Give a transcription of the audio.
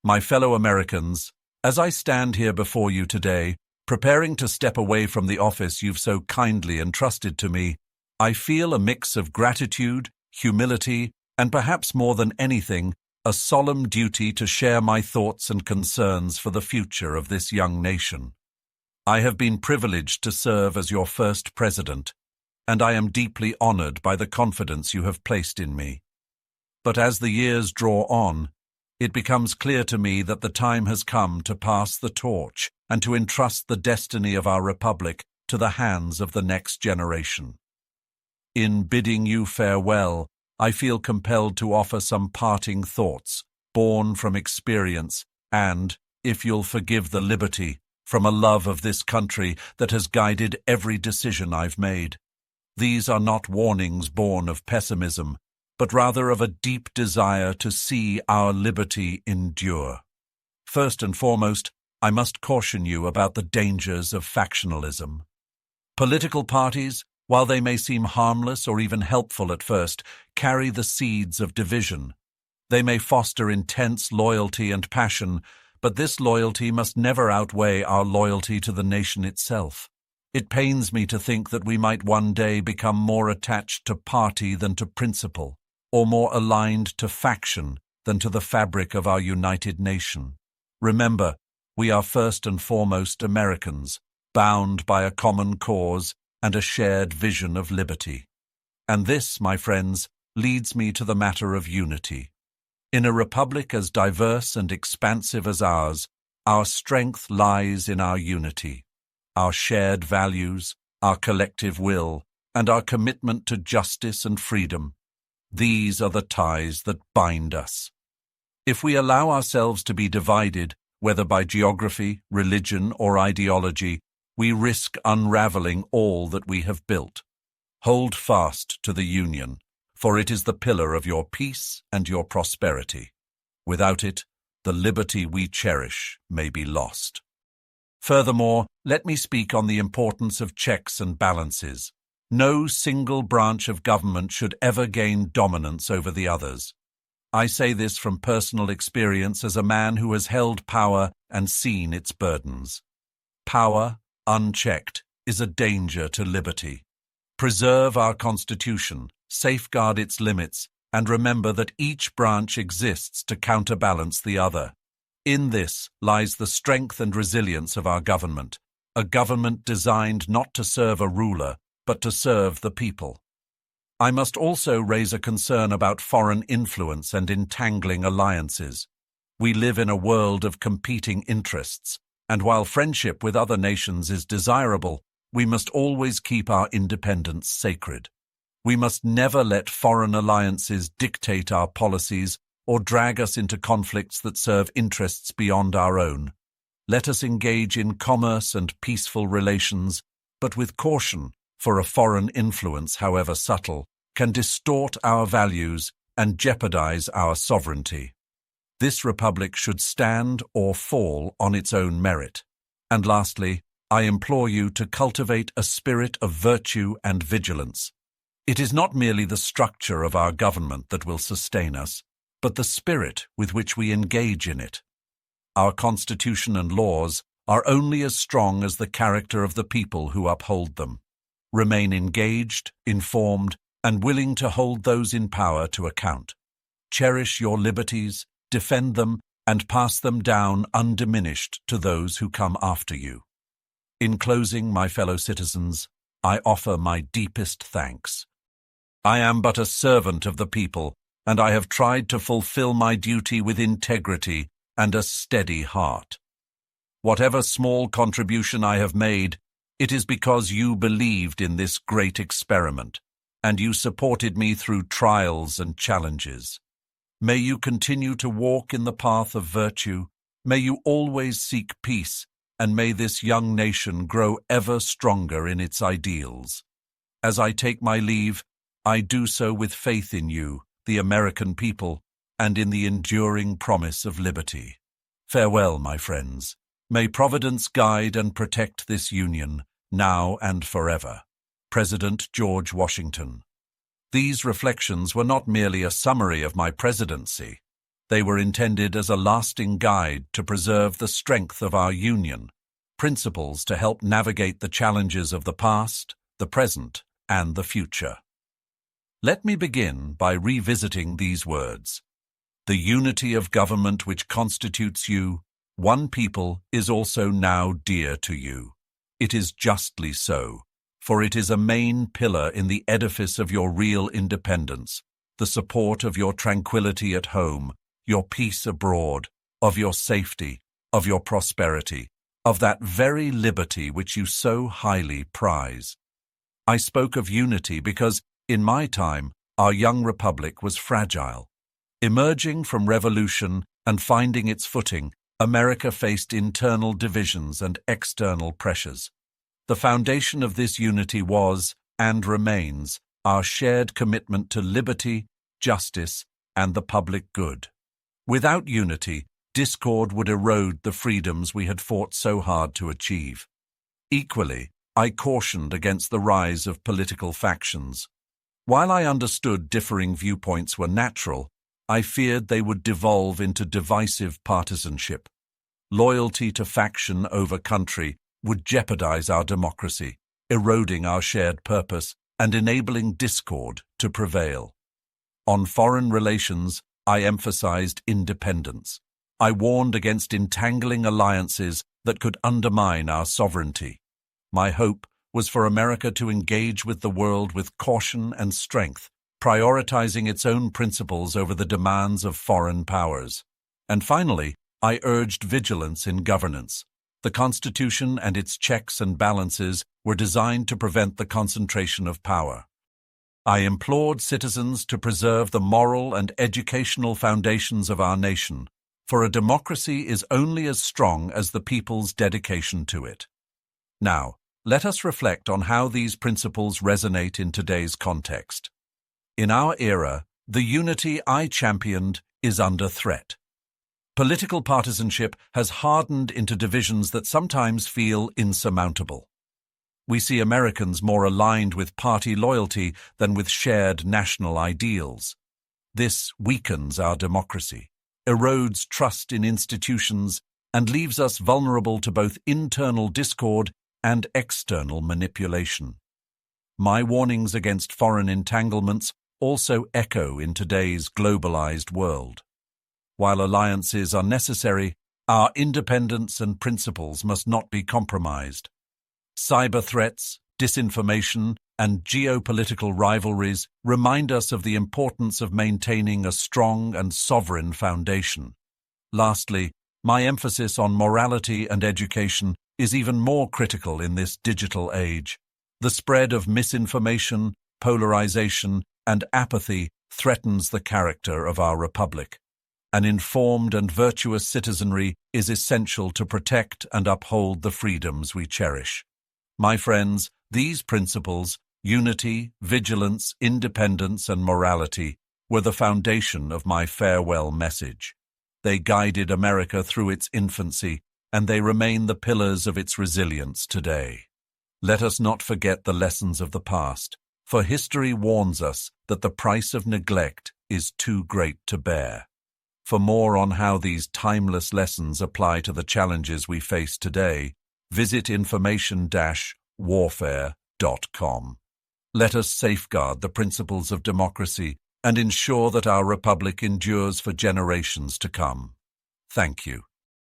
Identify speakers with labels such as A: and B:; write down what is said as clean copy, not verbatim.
A: My fellow Americans, as I stand here before you today, preparing to step away from the office you've so kindly entrusted to me, I feel a mix of gratitude, humility, and perhaps more than anything, a solemn duty to share my thoughts and concerns for the future of this young nation. I have been privileged to serve as your first president, and I am deeply honored by the confidence you have placed in me. But as the years draw on, it becomes clear to me that the time has come to pass the torch and to entrust the destiny of our republic to the hands of the next generation. In bidding you farewell, I feel compelled to offer some parting thoughts, born from experience and, if you'll forgive the liberty, from a love of this country that has guided every decision I've made. These are not warnings born of pessimism, but rather of a deep desire to see our liberty endure. First and foremost, I must caution you about the dangers of factionalism. Political parties, while they may seem harmless or even helpful at first, carry the seeds of division. They may foster intense loyalty and passion, but this loyalty must never outweigh our loyalty to the nation itself. It pains me to think that we might one day become more attached to party than to principle, or more aligned to faction than to the fabric of our united nation. Remember, we are first and foremost Americans, bound by a common cause and a shared vision of liberty. And this, my friends, leads me to the matter of unity. In a republic as diverse and expansive as ours, our strength lies in our unity, our shared values, our collective will, and our commitment to justice and freedom. These are the ties that bind us. If we allow ourselves to be divided, whether by geography, religion, or ideology, we risk unraveling all that we have built. Hold fast to the Union, for it is the pillar of your peace and your prosperity. Without it, the liberty we cherish may be lost. Furthermore, let me speak on the importance of checks and balances. No single branch of government should ever gain dominance over the others. I say this from personal experience as a man who has held power and seen its burdens. Power, unchecked, is a danger to liberty. Preserve our Constitution, safeguard its limits, and remember that each branch exists to counterbalance the other. In this lies the strength and resilience of our government, a government designed not to serve a ruler, but to serve the people. I must also raise a concern about foreign influence and entangling alliances. We live in a world of competing interests, and while friendship with other nations is desirable, we must always keep our independence sacred. We must never let foreign alliances dictate our policies or drag us into conflicts that serve interests beyond our own. Let us engage in commerce and peaceful relations, but with caution, for a foreign influence, however subtle, can distort our values and jeopardize our sovereignty. This republic should stand or fall on its own merit. And lastly, I implore you to cultivate a spirit of virtue and vigilance. It is not merely the structure of our government that will sustain us, but the spirit with which we engage in it. Our Constitution and laws are only as strong as the character of the people who uphold them. Remain engaged, informed, and willing to hold those in power to account. Cherish your liberties, defend them, and pass them down undiminished to those who come after you. In closing, my fellow citizens, I offer my deepest thanks. I am but a servant of the people, and I have tried to fulfill my duty with integrity and a steady heart. Whatever small contribution I have made, it is because you believed in this great experiment, and you supported me through trials and challenges. May you continue to walk in the path of virtue, may you always seek peace, and may this young nation grow ever stronger in its ideals. As I take my leave, I do so with faith in you, the American people, and in the enduring promise of liberty. Farewell, my friends. May Providence guide and protect this union, now and forever. President George Washington. These reflections were not merely a summary of my presidency. They were intended as a lasting guide to preserve the strength of our union, principles to help navigate the challenges of the past, the present, and the future. Let me begin by revisiting these words. The unity of government which constitutes you, one people, is also now dear to you. It is justly so, for it is a main pillar in the edifice of your real independence, the support of your tranquility at home, your peace abroad, of your safety, of your prosperity, of that very liberty which you so highly prize. I spoke of unity because, in my time, our young republic was fragile. Emerging from revolution and finding its footing, America faced internal divisions and external pressures. The foundation of this unity was, and remains, our shared commitment to liberty, justice, and the public good. Without unity, discord would erode the freedoms we had fought so hard to achieve. Equally, I cautioned against the rise of political factions. While I understood differing viewpoints were natural, I feared they would devolve into divisive partisanship. Loyalty to faction over country would jeopardize our democracy, eroding our shared purpose and enabling discord to prevail. On foreign relations, I emphasized independence. I warned against entangling alliances that could undermine our sovereignty. My hope was for America to engage with the world with caution and strength, prioritizing its own principles over the demands of foreign powers. And finally, I urged vigilance in governance. The Constitution and its checks and balances were designed to prevent the concentration of power. I implored citizens to preserve the moral and educational foundations of our nation, for a democracy is only as strong as the people's dedication to it. Now, let us reflect on how these principles resonate in today's context. In our era, the unity I championed is under threat. Political partisanship has hardened into divisions that sometimes feel insurmountable. We see Americans more aligned with party loyalty than with shared national ideals. This weakens our democracy, erodes trust in institutions, and leaves us vulnerable to both internal discord and external manipulation. My warnings against foreign entanglements also echo in today's globalized world. While alliances are necessary, our independence and principles must not be compromised. Cyber threats, disinformation, and geopolitical rivalries remind us of the importance of maintaining a strong and sovereign foundation. Lastly, my emphasis on morality and education is even more critical in this digital age. The spread of misinformation, polarization, and apathy threatens the character of our republic. An informed and virtuous citizenry is essential to protect and uphold the freedoms we cherish. My friends, these principles, unity, vigilance, independence, and morality, were the foundation of my farewell message. They guided America through its infancy, and they remain the pillars of its resilience today. Let us not forget the lessons of the past, for history warns us that the price of neglect is too great to bear. For more on how these timeless lessons apply to the challenges we face today, visit information-warfare.com. Let us safeguard the principles of democracy and ensure that our republic endures for generations to come. Thank you.